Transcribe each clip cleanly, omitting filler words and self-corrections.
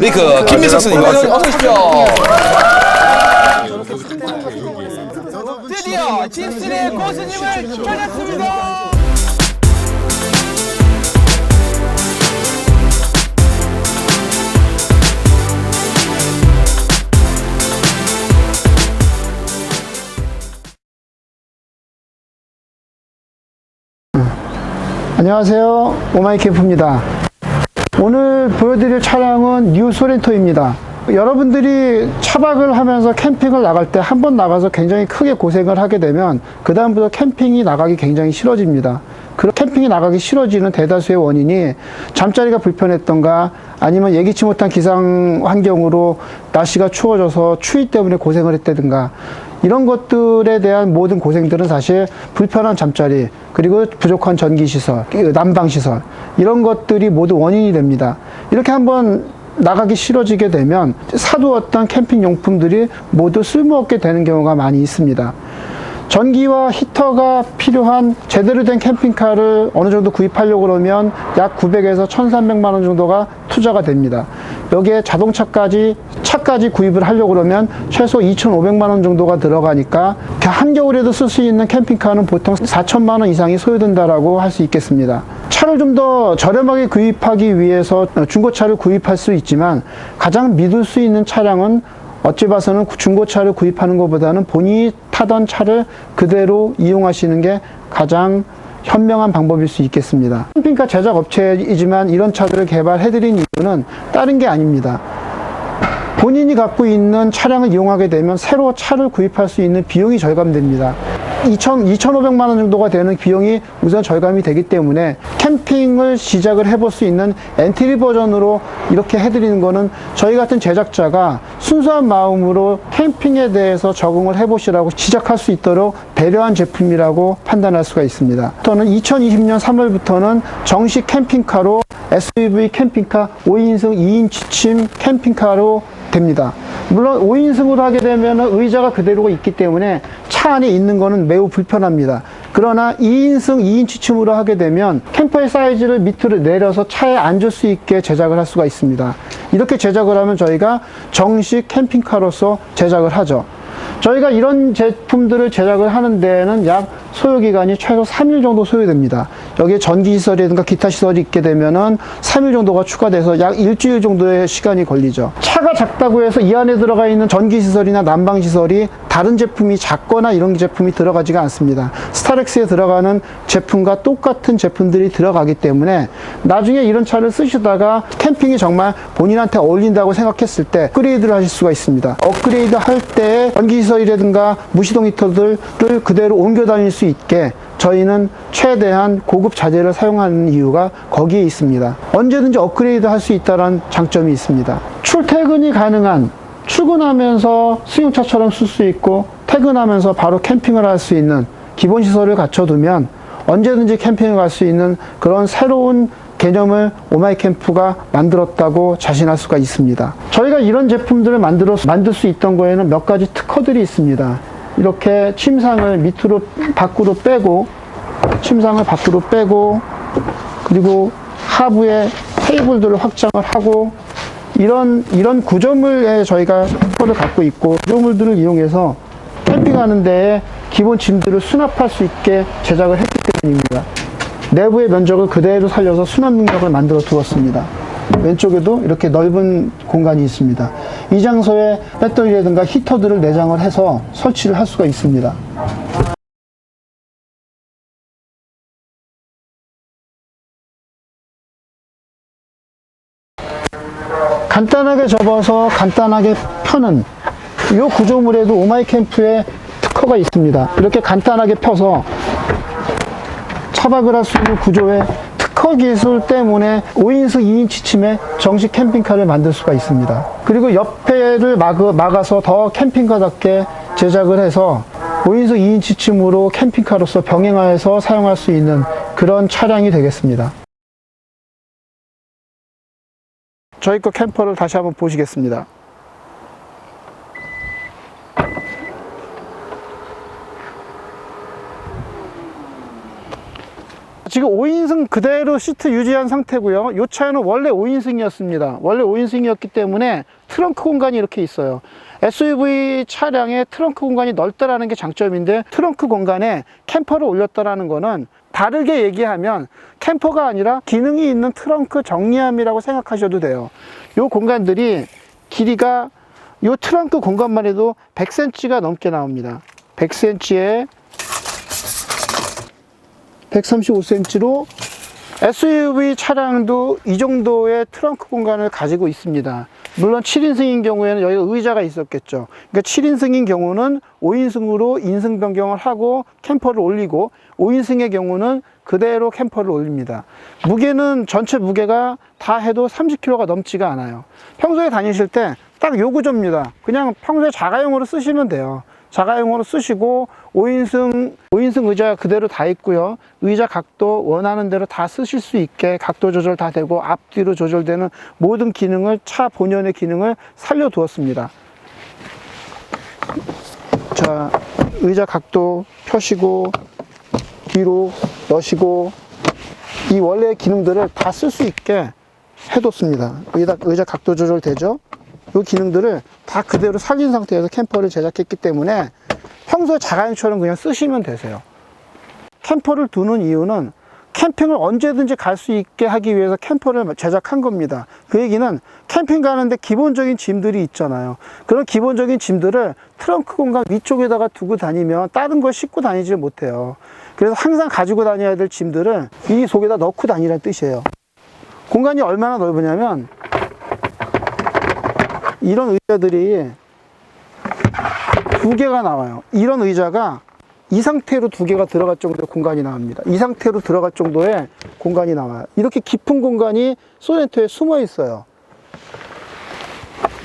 메이크 김민석 선생님 어서 오십시오. 드디어 집순의 고수님을 찾았습니다. 안녕하세요, 오마이캠프입니다. 오늘 보여드릴 차량은 뉴 소렌토입니다. 여러분들이 차박을 하면서 캠핑을 나갈 때 한 번 나가서 굉장히 크게 고생을 하게 되면 그 다음부터 캠핑이 나가기 굉장히 싫어집니다. 그 캠핑이 나가기 싫어지는 대다수의 원인이 잠자리가 불편했던가 아니면 예기치 못한 기상 환경으로 날씨가 추워져서 추위 때문에 고생을 했다든가 이런 것들에 대한 모든 고생들은 사실 불편한 잠자리 그리고 부족한 전기시설, 난방시설 이런 것들이 모두 원인이 됩니다. 이렇게 한번 나가기 싫어지게 되면 사두었던 캠핑 용품들이 모두 쓸모없게 되는 경우가 많이 있습니다. 전기와 히터가 필요한 제대로 된 캠핑카를 어느 정도 구입하려고 그러면 약 900에서 1300만 원 정도가 투자가 됩니다. 여기에 차까지 구입을 하려고 그러면 최소 2500만 원 정도가 들어가니까 한겨울에도 쓸 수 있는 캠핑카는 보통 4000만 원 이상이 소요된다라고 할 수 있겠습니다. 차를 좀 더 저렴하게 구입하기 위해서 중고차를 구입할 수 있지만 가장 믿을 수 있는 차량은 어찌 봐서는 중고차를 구입하는 것보다는 본인이 타던 차를 그대로 이용하시는 게 가장 현명한 방법일 수 있겠습니다. 캠핑카 제작 업체이지만 이런 차들을 개발해드린 이유는 다른 게 아닙니다. 본인이 갖고 있는 차량을 이용하게 되면 새로 차를 구입할 수 있는 비용이 절감됩니다. 2,500만 원 정도가 되는 비용이 우선 절감이 되기 때문에 캠핑을 시작을 해볼 수 있는 엔트리 버전으로 이렇게 해드리는 거는 저희 같은 제작자가 순수한 마음으로 캠핑에 대해서 적응을 해보시라고 시작할 수 있도록 배려한 제품이라고 판단할 수가 있습니다. 저는 2020년 3월부터는 정식 캠핑카로 SUV 캠핑카 5인승 2인 취침 캠핑카로 됩니다. 물론 5인승으로 하게 되면 의자가 그대로 있기 때문에 차 안에 있는 거는 매우 불편합니다. 그러나 2인승 2인 취침으로 하게 되면 캠퍼의 사이즈를 밑으로 내려서 차에 앉을 수 있게 제작을 할 수가 있습니다. 이렇게 제작을 하면 저희가 정식 캠핑카로서 제작을 하죠. 저희가 이런 제품들을 제작을 하는 데에는 약 소요기간이 최소 3일 정도 소요됩니다. 여기에 전기시설이라든가 기타 시설이 있게 되면은 3일 정도가 추가돼서 약 일주일 정도의 시간이 걸리죠. 차가 작다고 해서 이 안에 들어가 있는 전기시설이나 난방시설이 다른 제품이 작거나 이런 제품이 들어가지가 않습니다. 스타렉스에 들어가는 제품과 똑같은 제품들이 들어가기 때문에 나중에 이런 차를 쓰시다가 캠핑이 정말 본인한테 어울린다고 생각했을 때 업그레이드를 하실 수가 있습니다. 업그레이드 할 때 전기시설이라든가 무시동 히터들을 그대로 옮겨 다닐 수 있게 저희는 최대한 고급 자재를 사용하는 이유가 거기에 있습니다. 언제든지 업그레이드 할 수 있다는 장점이 있습니다. 출퇴근이 가능한 출근하면서 승용차처럼 쓸 수 있고 퇴근하면서 바로 캠핑을 할 수 있는 기본 시설을 갖춰두면 언제든지 캠핑을 갈 수 있는 그런 새로운 개념을 오마이캠프가 만들었다고 자신할 수가 있습니다. 저희가 이런 제품들을 만들 수 있던 거에는 몇 가지 특허들이 있습니다. 이렇게 침상을 밖으로 빼고 그리고 하부에 테이블들을 확장을 하고 이런 구조물에 저희가 특허를 갖고 있고 구조물들을 이용해서 캠핑하는 데에 기본 짐들을 수납할 수 있게 제작을 했기 때문입니다. 내부의 면적을 그대로 살려서 수납 능력을 만들어 두었습니다. 왼쪽에도 이렇게 넓은 공간이 있습니다. 이 장소에 배터리라든가 히터들을 내장을 해서 설치를 할 수가 있습니다. 간단하게 접어서 간단하게 펴는 이 구조물에도 오마이캠프의 특허가 있습니다. 이렇게 간단하게 펴서 차박을 할 수 있는 구조의 특허 기술 때문에 5인승 2인 취침의 정식 캠핑카를 만들 수가 있습니다. 그리고 옆에를 막아서 더 캠핑카답게 제작을 해서 5인승 2인 취침으로 캠핑카로서 병행하여서 사용할 수 있는 그런 차량이 되겠습니다. 저희 거 캠퍼를 다시 한번 보시겠습니다. 지금 5인승 그대로 시트 유지한 상태고요. 이 차는 원래 5인승이었습니다. 원래 5인승이었기 때문에 트렁크 공간이 이렇게 있어요. SUV 차량의 트렁크 공간이 넓다라는 게 장점인데, 트렁크 공간에 캠퍼를 올렸다라는 거는 다르게 얘기하면 캠퍼가 아니라 기능이 있는 트렁크 정리함이라고 생각하셔도 돼요. 이 공간들이 길이가 이 트렁크 공간만 해도 100cm가 넘게 나옵니다. 100cm에 135cm로 SUV 차량도 이 정도의 트렁크 공간을 가지고 있습니다. 물론 7인승인 경우에는 여기 의자가 있었겠죠. 그러니까 7인승인 경우는 5인승으로 인승 변경을 하고 캠퍼를 올리고, 5인승의 경우는 그대로 캠퍼를 올립니다. 무게는 전체 무게가 다 해도 30kg가 넘지가 않아요. 평소에 다니실 때 딱 요 구조입니다. 그냥 평소에 자가용으로 쓰시면 돼요. 자가용으로 쓰시고 5인승 의자 그대로 다 있고요. 의자 각도 원하는 대로 다 쓰실 수 있게 각도 조절 다 되고, 앞뒤로 조절되는 모든 기능을, 차 본연의 기능을 살려두었습니다. 자, 의자 각도 펴시고 뒤로 넣으시고, 이 원래의 기능들을 다 쓸 수 있게 해뒀습니다. 의자 각도 조절 되죠? 이 기능들을 다 그대로 살린 상태에서 캠퍼를 제작했기 때문에 평소에 자가용처럼 그냥 쓰시면 되세요. 캠퍼를 두는 이유는 캠핑을 언제든지 갈 수 있게 하기 위해서 캠퍼를 제작한 겁니다. 그 얘기는 캠핑 가는데 기본적인 짐들이 있잖아요. 그런 기본적인 짐들을 트렁크 공간 위쪽에다가 두고 다니면 다른 걸 싣고 다니지 못해요. 그래서 항상 가지고 다녀야 될 짐들을 이 속에다 넣고 다니라는 뜻이에요. 공간이 얼마나 넓으냐면, 이런 의자들이 2개가 나와요. 이런 의자가 이 상태로 2개가 들어갈 정도의 공간이 나옵니다. 이 상태로 들어갈 정도의 공간이 나와요. 이렇게 깊은 공간이 소렌토에 숨어 있어요.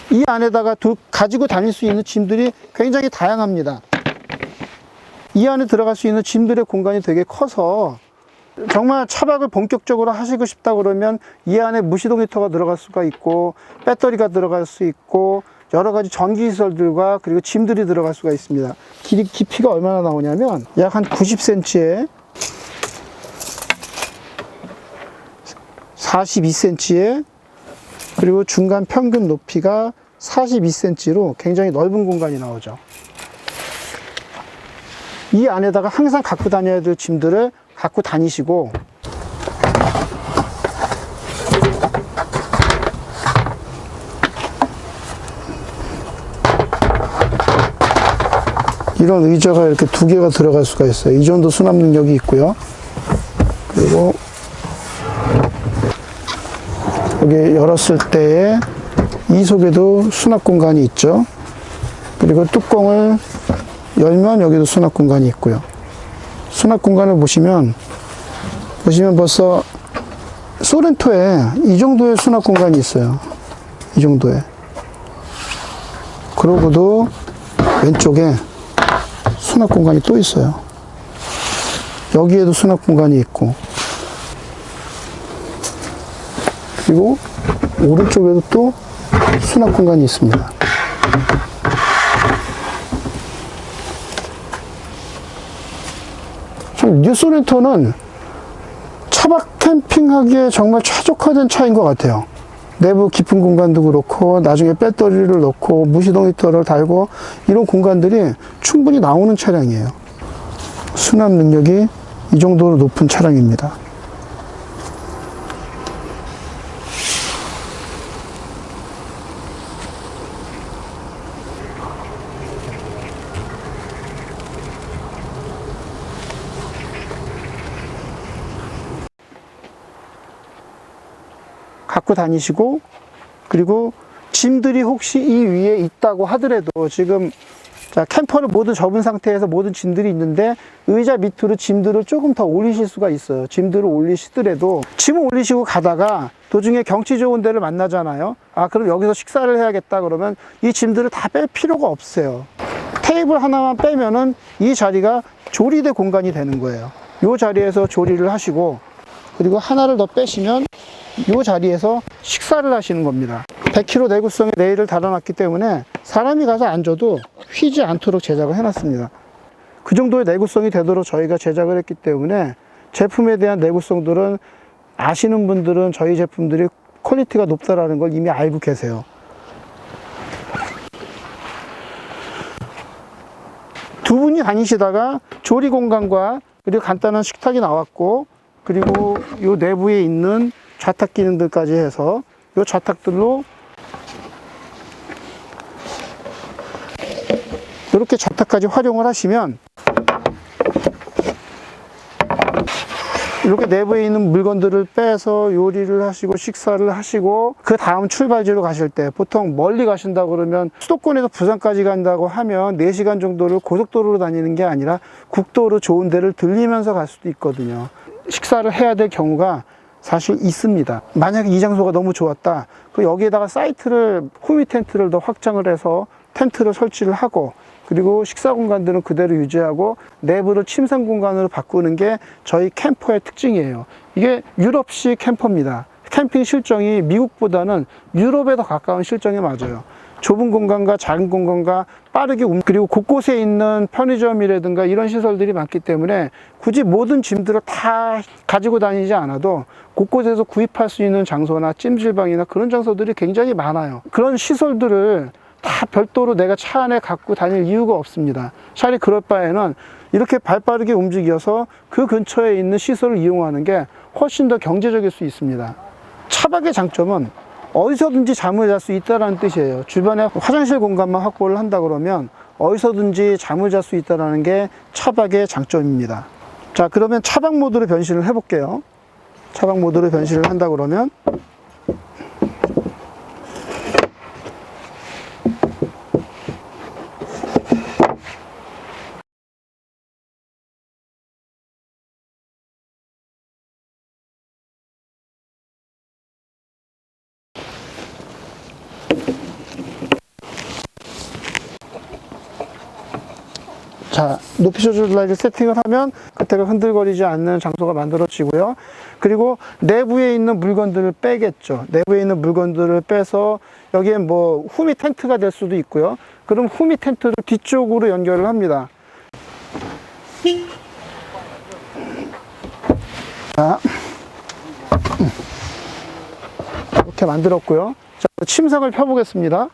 이 안에다가 가지고 다닐 수 있는 짐들이 굉장히 다양합니다. 이 안에 들어갈 수 있는 짐들의 공간이 되게 커서, 정말 차박을 본격적으로 하시고 싶다 그러면 이 안에 무시동 히터가 들어갈 수가 있고, 배터리가 들어갈 수 있고, 여러 가지 전기시설들과 그리고 짐들이 들어갈 수가 있습니다. 깊이가 얼마나 나오냐면 약 한 90cm에 42cm에, 그리고 중간 평균 높이가 42cm로 굉장히 넓은 공간이 나오죠. 이 안에다가 항상 갖고 다녀야 될 짐들을 갖고 다니시고, 이런 의자가 이렇게 2개가 들어갈 수가 있어요. 이 정도 수납 능력이 있고요. 그리고 여기 열었을 때에 이 속에도 수납 공간이 있죠. 그리고 뚜껑을 열면 여기도 수납 공간이 있고요. 수납 공간을 보시면 벌써 소렌토에 이 정도의 수납 공간이 있어요. 이 정도에. 그러고도 왼쪽에 수납 공간이 또 있어요. 여기에도 수납 공간이 있고, 그리고 오른쪽에도 또 수납 공간이 있습니다. 참 뉴 소렌토는 차박 캠핑하기에 정말 최적화된 차인 것 같아요. 내부 깊은 공간도 그렇고, 나중에 배터리를 넣고 무시동 히터를 달고, 이런 공간들이 충분히 나오는 차량이에요. 수납 능력이 이 정도로 높은 차량입니다. 갖고 다니시고, 그리고 짐들이 혹시 이 위에 있다고 하더라도, 지금 캠퍼를 모두 접은 상태에서 모든 짐들이 있는데 의자 밑으로 짐들을 조금 더 올리실 수가 있어요. 짐들을 올리시더라도, 짐을 올리시고 가다가 도중에 경치 좋은 데를 만나잖아요. 그럼 여기서 식사를 해야겠다 그러면 이 짐들을 다 뺄 필요가 없어요. 테이블 하나만 빼면은 이 자리가 조리대 공간이 되는 거예요. 이 자리에서 조리를 하시고, 그리고 하나를 더 빼시면 이 자리에서 식사를 하시는 겁니다. 100kg 내구성의 레일을 달아놨기 때문에 사람이 가서 앉아도 휘지 않도록 제작을 해놨습니다. 그 정도의 내구성이 되도록 저희가 제작을 했기 때문에 제품에 대한 내구성들은 아시는 분들은 저희 제품들이 퀄리티가 높다라는 걸 이미 알고 계세요. 두 분이 다니시다가 조리 공간과 그리고 간단한 식탁이 나왔고, 그리고 이 내부에 있는 좌탁 기능들까지 해서 이 좌탁들로 이렇게 좌탁까지 활용을 하시면 이렇게 내부에 있는 물건들을 빼서 요리를 하시고 식사를 하시고, 그 다음 출발지로 가실 때, 보통 멀리 가신다고 그러면 수도권에서 부산까지 간다고 하면 4시간 정도를 고속도로로 다니는 게 아니라 국도로 좋은 데를 들리면서 갈 수도 있거든요. 식사를 해야 될 경우가 사실 있습니다. 만약에 이 장소가 너무 좋았다, 그 여기에다가 사이트를, 후미 텐트를 더 확장을 해서 텐트를 설치를 하고, 그리고 식사 공간들은 그대로 유지하고 내부를 침상 공간으로 바꾸는 게 저희 캠퍼의 특징이에요. 이게 유럽식 캠퍼입니다. 캠핑 실정이 미국보다는 유럽에 더 가까운 실정이 맞아요. 좁은 공간과 작은 공간과 빠르게 그리고 곳곳에 있는 편의점이라든가 이런 시설들이 많기 때문에 굳이 모든 짐들을 다 가지고 다니지 않아도 곳곳에서 구입할 수 있는 장소나 찜질방이나 그런 장소들이 굉장히 많아요. 그런 시설들을 다 별도로 내가 차 안에 갖고 다닐 이유가 없습니다. 차라리 그럴 바에는 이렇게 발빠르게 움직여서 그 근처에 있는 시설을 이용하는 게 훨씬 더 경제적일 수 있습니다. 차박의 장점은 어디서든지 잠을 잘 수 있다는 뜻이에요. 주변에 화장실 공간만 확보를 한다 그러면 어디서든지 잠을 잘 수 있다는 게 차박의 장점입니다. 자, 그러면 차박 모드로 변신을 해볼게요. 차박 모드로 변신을 한다 그러면 자, 높이 조절라이트 세팅을 하면 그때가 흔들거리지 않는 장소가 만들어지고요. 그리고 내부에 있는 물건들을 빼겠죠. 내부에 있는 물건들을 빼서 여기에 뭐 후미 텐트가 될 수도 있고요. 그럼 후미 텐트를 뒤쪽으로 연결을 합니다. 자, 이렇게 만들었고요. 자, 침상을 펴보겠습니다.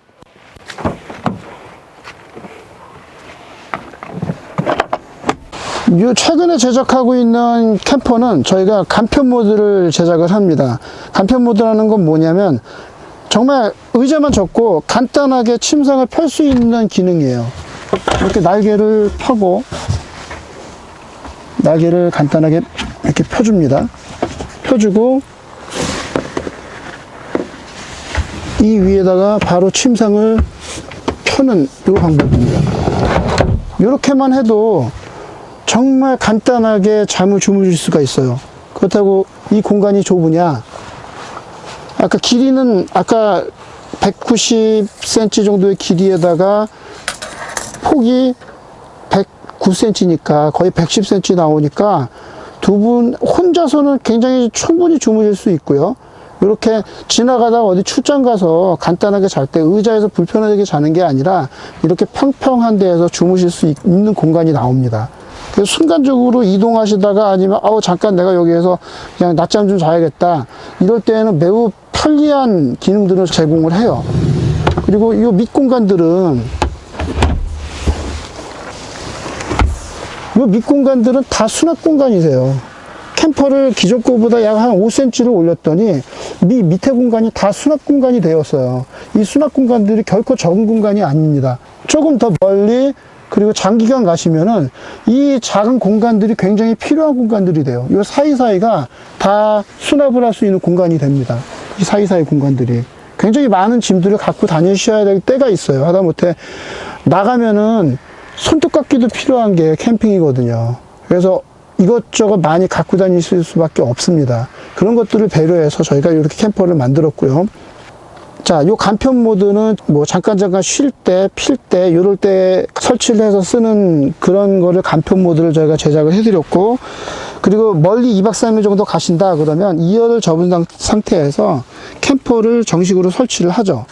최근에 제작하고 있는 캠퍼는 저희가 간편 모드를 제작을 합니다. 간편 모드라는 건 뭐냐면 정말 의자만 접고 간단하게 침상을 펼 수 있는 기능이에요. 이렇게 날개를 펴고 날개를 간단하게 이렇게 펴줍니다. 펴주고 이 위에다가 바로 침상을 펴는 이 방법입니다. 이렇게만 해도 정말 간단하게 잠을 주무실 수가 있어요. 그렇다고 이 공간이 좁으냐? 아까 길이는 아까 190cm 정도의 길이에다가 폭이 109cm니까 거의 110cm 나오니까 두 분 혼자서는 굉장히 충분히 주무실 수 있고요. 이렇게 지나가다가 어디 출장 가서 간단하게 잘 때 의자에서 불편하게 자는 게 아니라 이렇게 평평한 데에서 주무실 수 있는 공간이 나옵니다. 그래서 순간적으로 이동하시다가 아니면 잠깐 내가 여기에서 그냥 낮잠 좀 자야겠다 이럴 때에는 매우 편리한 기능들을 제공을 해요. 그리고 이 밑공간들은 다 수납 공간이세요. 캠퍼를 기존 거보다 약 한 5cm를 올렸더니 밑에 공간이 다 수납 공간이 되었어요. 이 수납 공간들이 결코 적은 공간이 아닙니다. 조금 더 멀리 그리고 장기간 가시면은 이 작은 공간들이 굉장히 필요한 공간들이 돼요. 이 사이사이가 다 수납을 할 수 있는 공간이 됩니다. 이 사이사이 공간들이. 굉장히 많은 짐들을 갖고 다니셔야 될 때가 있어요. 하다못해 나가면은 손톱깎이도 필요한 게 캠핑이거든요. 그래서 이것저것 많이 갖고 다니실 수밖에 없습니다. 그런 것들을 배려해서 저희가 이렇게 캠퍼를 만들었고요. 자, 요 간편 모드는 뭐 잠깐 쉴 때, 필 때, 이럴 때 설치를 해서 쓰는 그런 거를 간편 모드를 저희가 제작을 해드렸고, 그리고 멀리 2박 3일 정도 가신다 그러면 2열을 접은 상태에서 캠퍼를 정식으로 설치를 하죠.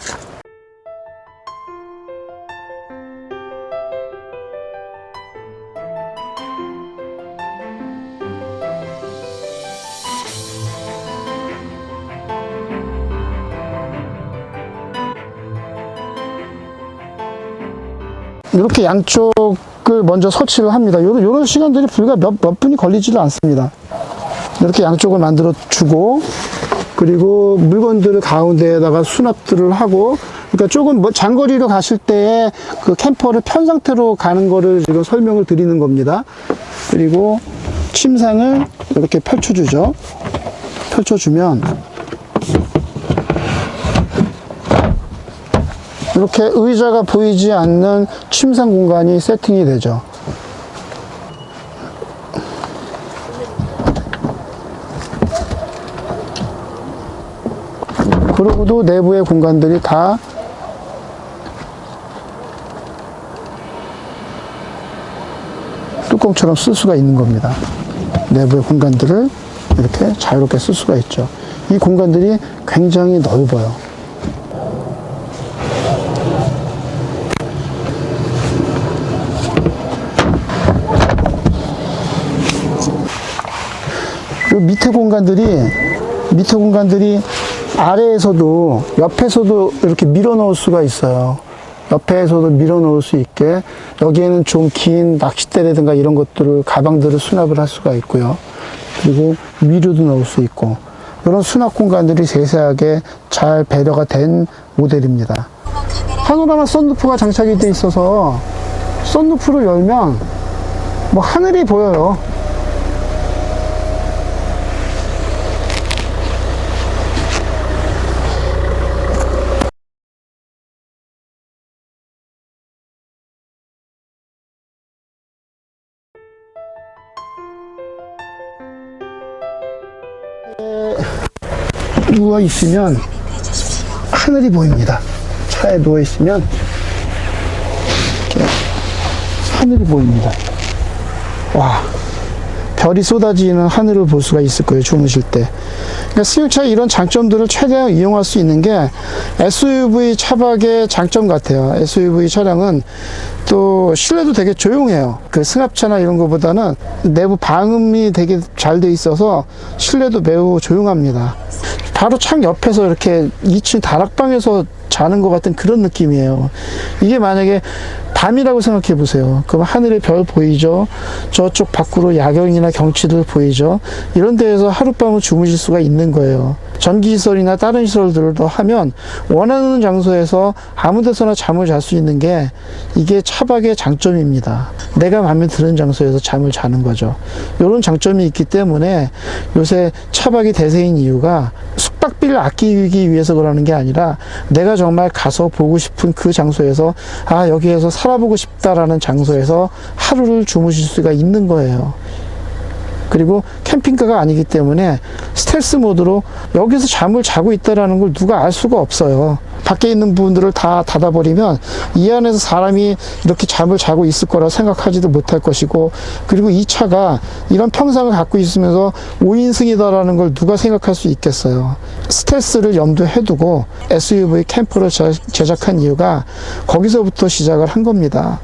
이렇게 양쪽을 먼저 설치를 합니다. 요런 시간들이 불과 몇 분이 걸리지도 않습니다. 이렇게 양쪽을 만들어 주고, 그리고 물건들을 가운데에다가 수납들을 하고, 그러니까 조금 장거리로 가실 때 그 캠퍼를 편 상태로 가는 거를 지금 설명을 드리는 겁니다. 그리고 침상을 이렇게 펼쳐주죠. 펼쳐주면 이렇게 의자가 보이지 않는 침상 공간이 세팅이 되죠. 그러고도 내부의 공간들이 다 뚜껑처럼 쓸 수가 있는 겁니다. 내부의 공간들을 이렇게 자유롭게 쓸 수가 있죠. 이 공간들이 굉장히 넓어요. 그리고 밑에 공간들이 아래에서도 옆에서도 이렇게 밀어 넣을 수가 있어요. 옆에서도 밀어 넣을 수 있게 여기에는 좀 긴 낚싯대라든가 이런 것들을 가방들을 수납을 할 수가 있고요. 그리고 위로도 넣을 수 있고 이런 수납 공간들이 세세하게 잘 배려가 된 모델입니다. 파노라마 썬루프가 장착이 돼 있어서 썬루프를 열면 뭐 하늘이 보여요. 누워 있으면 하늘이 보입니다. 차에 누워 있으면 이렇게 하늘이 보입니다. 와, 별이 쏟아지는 하늘을 볼 수가 있을 거예요, 주무실 때. 그러니까 승용차의 이런 장점들을 최대한 이용할 수 있는 게 SUV 차박의 장점 같아요. SUV 차량은 또 실내도 되게 조용해요. 그 승합차나 이런 것보다는 내부 방음이 되게 잘 돼 있어서 실내도 매우 조용합니다. 바로 창 옆에서 이렇게 2층 다락방에서 자는 것 같은 그런 느낌이에요. 이게 만약에 밤이라고 생각해 보세요. 그럼 하늘에 별 보이죠? 저쪽 밖으로 야경이나 경치들 보이죠? 이런 데에서 하룻밤을 주무실 수가 있는 거예요. 전기시설이나 다른 시설들도 하면 원하는 장소에서 아무 데서나 잠을 잘 수 있는 게 이게 차박의 장점입니다. 내가 마음에 드는 장소에서 잠을 자는 거죠. 이런 장점이 있기 때문에 요새 차박이 대세인 이유가 숙박비를 아끼기 위해서 그러는 게 아니라 내가 정말 가서 보고 싶은 그 장소에서 여기에서 살아보고 싶다라는 장소에서 하루를 주무실 수가 있는 거예요. 그리고 캠핑카가 아니기 때문에 스텔스 모드로 여기서 잠을 자고 있다라는 걸 누가 알 수가 없어요. 밖에 있는 부분들을 다 닫아버리면 이 안에서 사람이 이렇게 잠을 자고 있을 거라 생각하지도 못할 것이고, 그리고 이 차가 이런 평상을 갖고 있으면서 5인승이다라는 걸 누가 생각할 수 있겠어요. 스텔스를 염두에 두고 SUV 캠퍼를 제작한 이유가 거기서부터 시작을 한 겁니다.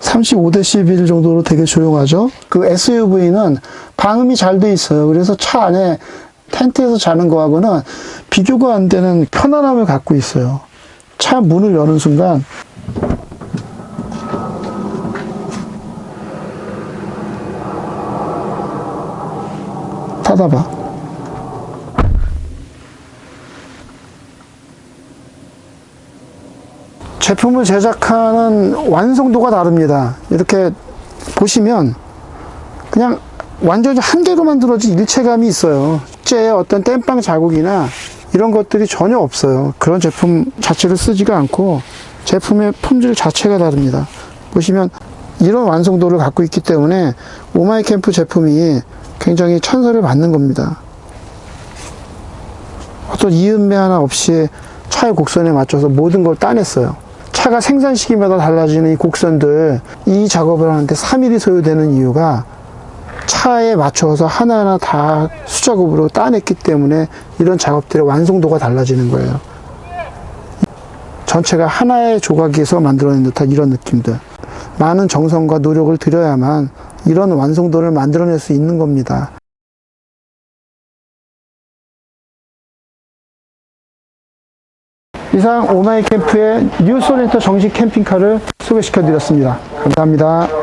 35dB 정도로 되게 조용하죠. 그 SUV는 방음이 잘 돼 있어요. 그래서 차 안에 텐트에서 자는 거하고는 비교가 안 되는 편안함을 갖고 있어요. 차 문을 여는 순간 닫아봐. 제품을 제작하는 완성도가 다릅니다. 이렇게 보시면 그냥 완전히 한 개로 만들어진 일체감이 있어요. 실제 어떤 땜빵 자국이나 이런 것들이 전혀 없어요. 그런 제품 자체를 쓰지가 않고 제품의 품질 자체가 다릅니다. 보시면 이런 완성도를 갖고 있기 때문에 오마이캠프 제품이 굉장히 찬사를 받는 겁니다. 어떤 이음매 하나 없이 차의 곡선에 맞춰서 모든 걸 따냈어요. 차가 생산 시기마다 달라지는 이 곡선들, 이 작업을 하는데 3일이 소요되는 이유가 차에 맞춰서 하나하나 다 수작업으로 따냈기 때문에 이런 작업들의 완성도가 달라지는 거예요. 전체가 하나의 조각에서 만들어낸 듯한 이런 느낌들. 많은 정성과 노력을 들여야만 이런 완성도를 만들어낼 수 있는 겁니다. 이상 오마이 캠프의 뉴 소렌토 정식 캠핑카를 소개시켜 드렸습니다. 감사합니다.